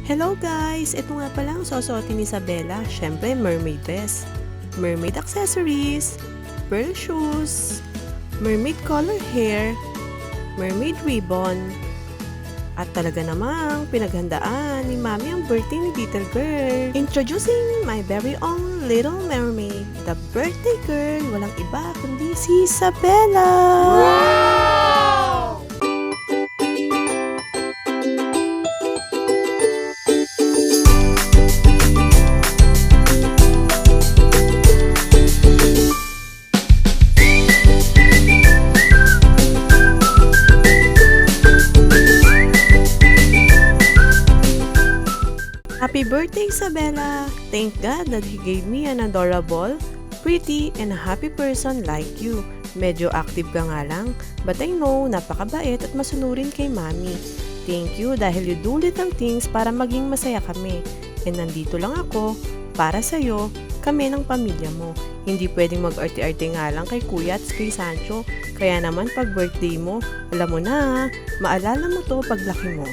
Hello guys! Ito nga pala ang susuotin ni Isabela. Syempre, mermaid dress, mermaid accessories, pearl shoes, mermaid color hair, mermaid ribbon, at talaga namang pinaghandaan ni Mami ang birthday ni little girl. Introducing my very own little mermaid, the birthday girl, walang iba kundi si Isabela! Happy birthday, Isabela! Thank God that He gave me an adorable, pretty, and a happy person like you. Medyo active ka nga lang, but I know napakabait at masunurin kay Mami. Thank you dahil you do little things para maging masaya kami. And nandito lang ako para sa'yo, kami ng pamilya mo. Hindi pwedeng mag-arte-arte nga lang kay Kuya at kay Sancho. Kaya naman pag birthday mo, alam mo na, maalala mo to paglaki mo.